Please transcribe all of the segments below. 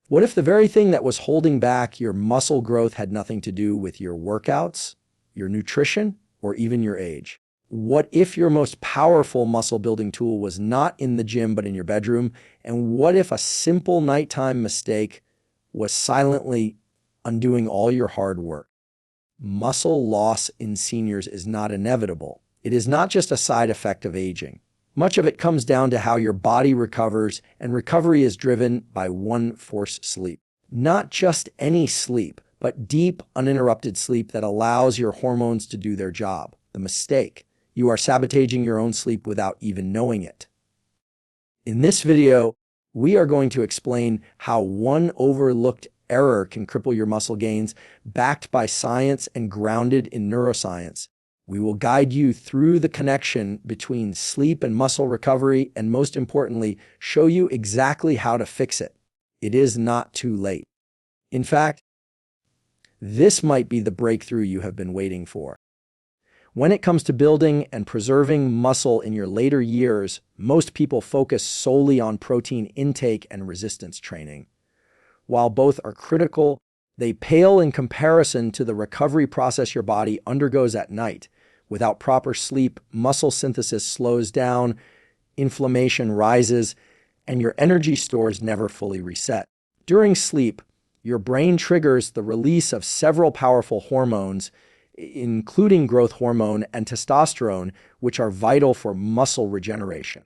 What if the very thing that was holding back your muscle growth had nothing to do with your workouts, your nutrition, or even your age? What if your most powerful muscle building tool was not in the gym but in your bedroom? And what if a simple nighttime mistake was silently undoing all your hard work? Muscle loss in seniors is not inevitable. It is not just a side effect of aging. Much of it comes down to how your body recovers, and recovery is driven by one force: sleep. Not just any sleep, but deep, uninterrupted sleep that allows your hormones to do their job. The mistake: you are sabotaging your own sleep without even knowing it. In this video, we are going to explain how one overlooked error can cripple your muscle gains, backed by science and grounded in neuroscience. We will guide you through the connection between sleep and muscle recovery, and most importantly, show you exactly how to fix it. It is not too late. In fact, this might be the breakthrough you have been waiting for. When it comes to building and preserving muscle in your later years, most people focus solely on protein intake and resistance training. While both are critical, they pale in comparison to the recovery process your body undergoes at night. Without proper sleep, muscle synthesis slows down, inflammation rises, and your energy stores never fully reset. During sleep, your brain triggers the release of several powerful hormones, including growth hormone and testosterone, which are vital for muscle regeneration.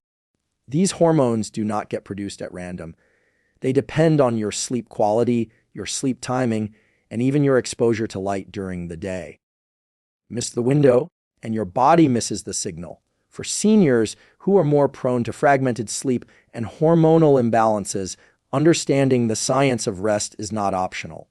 These hormones do not get produced at random. They depend on your sleep quality, your sleep timing, and even your exposure to light during the day. Miss the window, and your body misses the signal. For seniors who are more prone to fragmented sleep and hormonal imbalances, understanding the science of rest is not optional.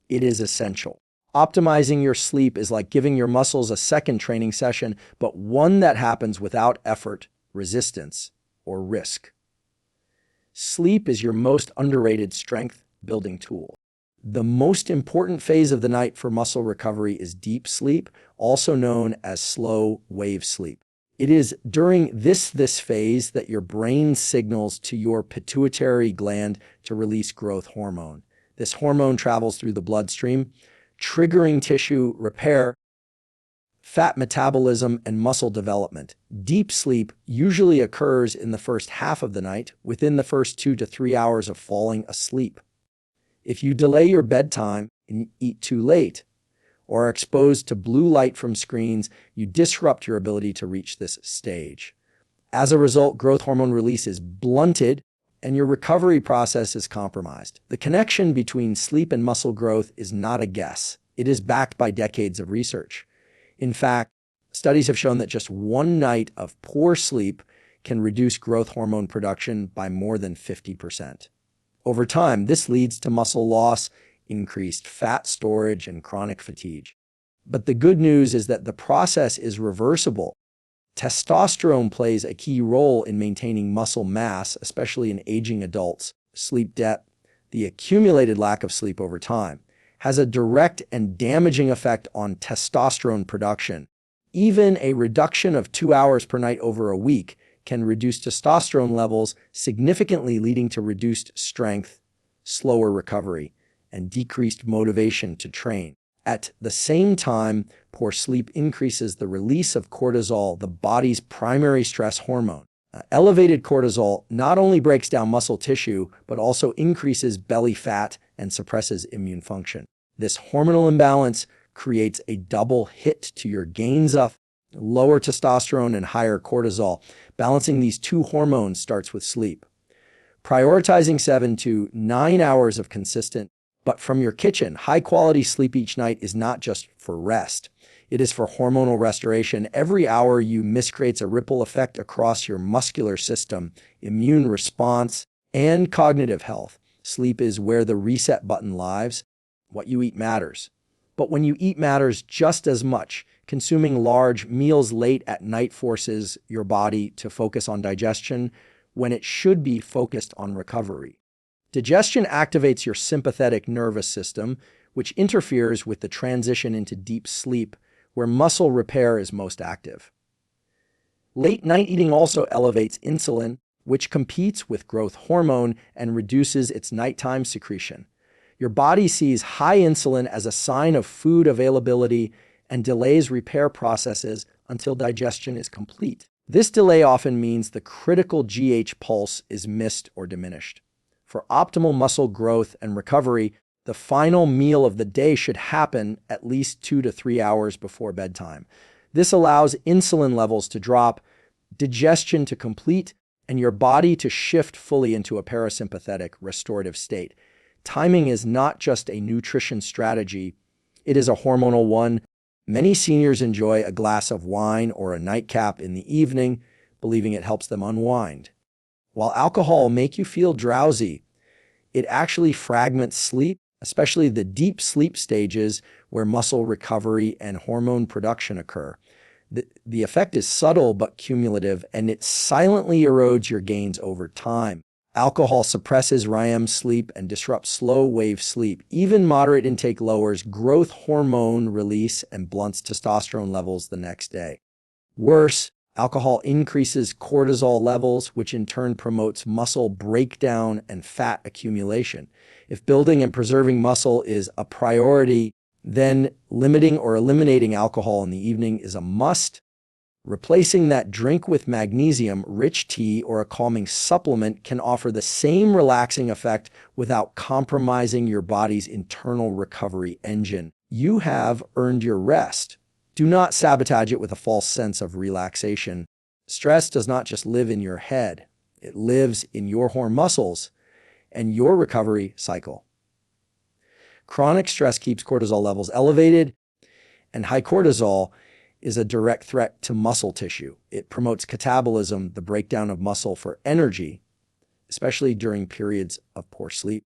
It is essential. Optimizing your sleep is like giving your muscles a second training session, but one that happens without effort, resistance, or risk. Sleep is your most underrated strength-building tool. The most important phase of the night for muscle recovery is deep sleep, also known as slow wave sleep. It is during this phase that your brain signals to your pituitary gland to release growth hormone. This hormone travels through the bloodstream, triggering tissue repair, fat metabolism, and muscle development. Deep sleep usually occurs in the first half of the night, within the first 2 to 3 hours of falling asleep. If you delay your bedtime and eat too late, or are exposed to blue light from screens, you disrupt your ability to reach this stage. As a result, growth hormone release is blunted and your recovery process is compromised. The connection between sleep and muscle growth is not a guess. It is backed by decades of research. In fact, studies have shown that just one night of poor sleep can reduce growth hormone production by more than 50%. Over time, this leads to muscle loss, increased fat storage, and chronic fatigue. But the good news is that the process is reversible. Testosterone plays a key role in maintaining muscle mass, especially in aging adults. Sleep debt, the accumulated lack of sleep over time, has a direct and damaging effect on testosterone production. Even a reduction of 2 hours per night over a week can reduce testosterone levels, significantly leading to reduced strength, slower recovery, and decreased motivation to train. At the same time, poor sleep increases the release of cortisol, the body's primary stress hormone. Elevated cortisol not only breaks down muscle tissue, but also increases belly fat and suppresses immune function. This hormonal imbalance creates a double hit to your gains of lower testosterone and higher cortisol. Balancing these two hormones starts with sleep. Prioritizing 7 to 9 hours of consistent, but from your kitchen, high-quality sleep each night is not just for rest. It is for hormonal restoration. Every hour you miss creates a ripple effect across your muscular system, immune response, and cognitive health. Sleep is where the reset button lies. What you eat matters. But when you eat matters just as much. Consuming large meals late at night forces your body to focus on digestion when it should be focused on recovery. Digestion activates your sympathetic nervous system, which interferes with the transition into deep sleep, where muscle repair is most active. Late night eating also elevates insulin, which competes with growth hormone and reduces its nighttime secretion. Your body sees high insulin as a sign of food availability and delays repair processes until digestion is complete. This delay often means the critical GH pulse is missed or diminished. For optimal muscle growth and recovery, the final meal of the day should happen at least 2 to 3 hours before bedtime. This allows insulin levels to drop, digestion to complete, and your body to shift fully into a parasympathetic restorative state. Timing is not just a nutrition strategy, it is a hormonal one. Many seniors enjoy a glass of wine or a nightcap in the evening, believing it helps them unwind. While alcohol will make you feel drowsy, it actually fragments sleep, especially the deep sleep stages where muscle recovery and hormone production occur. The effect is subtle but cumulative, and it silently erodes your gains over time. Alcohol suppresses REM sleep and disrupts slow-wave sleep. Even moderate intake lowers growth hormone release and blunts testosterone levels the next day. Worse, alcohol increases cortisol levels, which in turn promotes muscle breakdown and fat accumulation. If building and preserving muscle is a priority, then limiting or eliminating alcohol in the evening is a must. Replacing that drink with magnesium-rich tea or a calming supplement can offer the same relaxing effect without compromising your body's internal recovery engine. You have earned your rest. Do not sabotage it with a false sense of relaxation. Stress does not just live in your head. It lives in your hormone muscles and your recovery cycle. Chronic stress keeps cortisol levels elevated, and high cortisol is a direct threat to muscle tissue. It promotes catabolism, the breakdown of muscle for energy, especially during periods of poor sleep.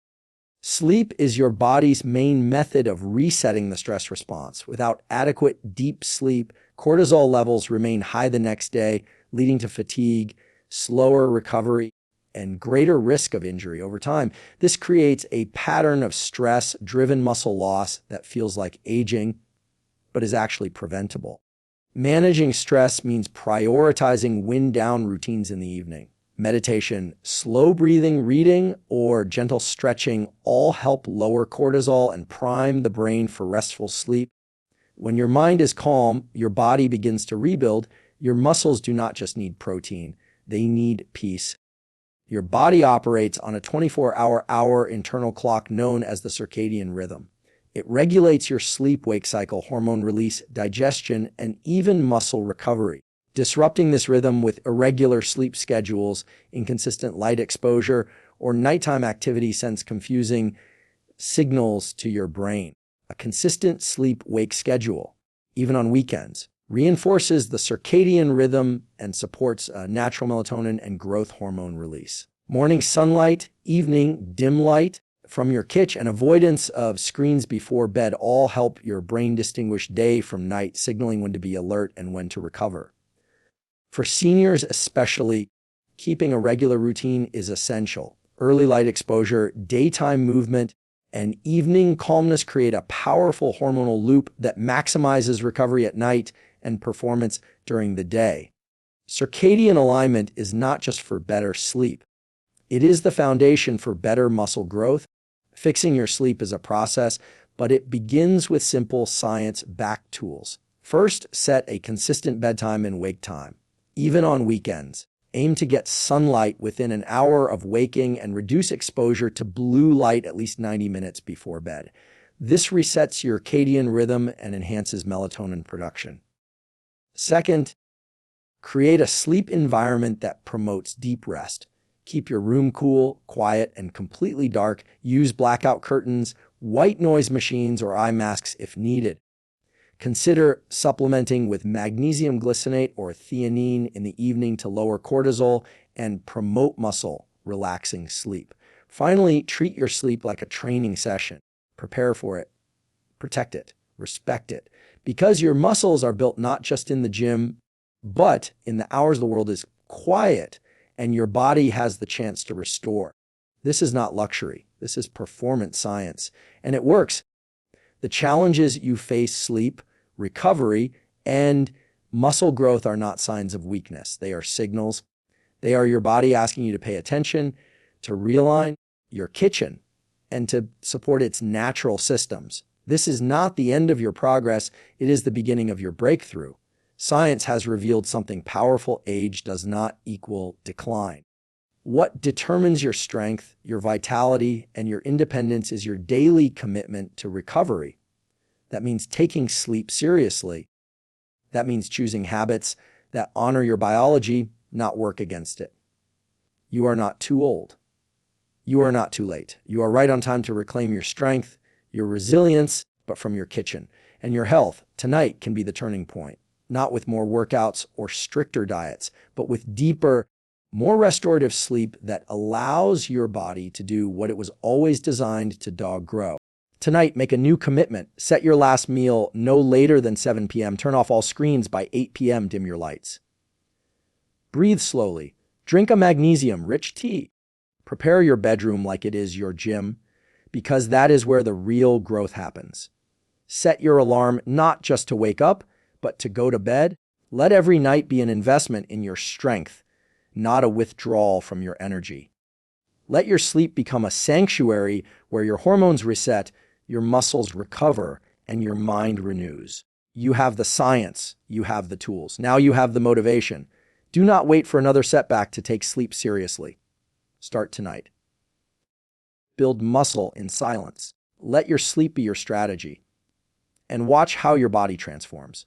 Sleep is your body's main method of resetting the stress response. Without adequate deep sleep, cortisol levels remain high the next day, leading to fatigue, slower recovery, and greater risk of injury over time. This creates a pattern of stress-driven muscle loss that feels like aging, but is actually preventable. Managing stress means prioritizing wind-down routines in the evening. Meditation, slow breathing, reading, or gentle stretching all help lower cortisol and prime the brain for restful sleep. When your mind is calm, your body begins to rebuild. Your muscles do not just need protein, they need peace. Your body operates on a 24-hour internal clock known as the circadian rhythm. It regulates your sleep-wake cycle, hormone release, digestion, and even muscle recovery. Disrupting this rhythm with irregular sleep schedules, inconsistent light exposure, or nighttime activity sends confusing signals to your brain. A consistent sleep-wake schedule, even on weekends, reinforces the circadian rhythm and supports natural melatonin and growth hormone release. Morning sunlight, evening dim light from your kitchen, and avoidance of screens before bed all help your brain distinguish day from night, signaling when to be alert and when to recover. For seniors especially, keeping a regular routine is essential. Early light exposure, daytime movement, and evening calmness create a powerful hormonal loop that maximizes recovery at night and performance during the day. Circadian alignment is not just for better sleep. It is the foundation for better muscle growth. Fixing your sleep is a process, but it begins with simple science-backed tools. First, set a consistent bedtime and wake time. Even on weekends, aim to get sunlight within an hour of waking and reduce exposure to blue light at least 90 minutes before bed. This resets your circadian rhythm and enhances melatonin production. Second, create a sleep environment that promotes deep rest. Keep your room cool, quiet, and completely dark. Use blackout curtains, white noise machines, or eye masks if needed. Consider supplementing with magnesium glycinate or theanine in the evening to lower cortisol and promote muscle relaxing sleep. Finally, treat your sleep like a training session. Prepare for it, protect it, respect it, because your muscles are built not just in the gym, but in the hours the world is quiet and your body has the chance to restore. This is not luxury. This is performance science, and it works. The challenges you face, sleep, recovery, and muscle growth, are not signs of weakness. They are signals. They are your body asking you to pay attention, to realign your kitchen, and to support its natural systems. This is not the end of your progress, it is the beginning of your breakthrough. Science has revealed something powerful: age does not equal decline. What determines your strength, your vitality, and your independence is your daily commitment to recovery. That means taking sleep seriously. That means choosing habits that honor your biology, not work against it. You are not too old. You are not too late. You are right on time to reclaim your strength, your resilience, but from your kitchen. And your health tonight can be the turning point, not with more workouts or stricter diets, but with deeper, more restorative sleep that allows your body to do what it was always designed to dog grow. Tonight, make a new commitment. Set your last meal no later than 7 p.m. Turn off all screens by 8 p.m. Dim your lights. Breathe slowly. Drink a magnesium-rich tea. Prepare your bedroom like it is your gym, because that is where the real growth happens. Set your alarm not just to wake up, but to go to bed. Let every night be an investment in your strength, not a withdrawal from your energy. Let your sleep become a sanctuary where your hormones reset, your muscles recover, and your mind renews. You have the science, you have the tools. Now you have the motivation. Do not wait for another setback to take sleep seriously. Start tonight. Build muscle in silence. Let your sleep be your strategy. And watch how your body transforms.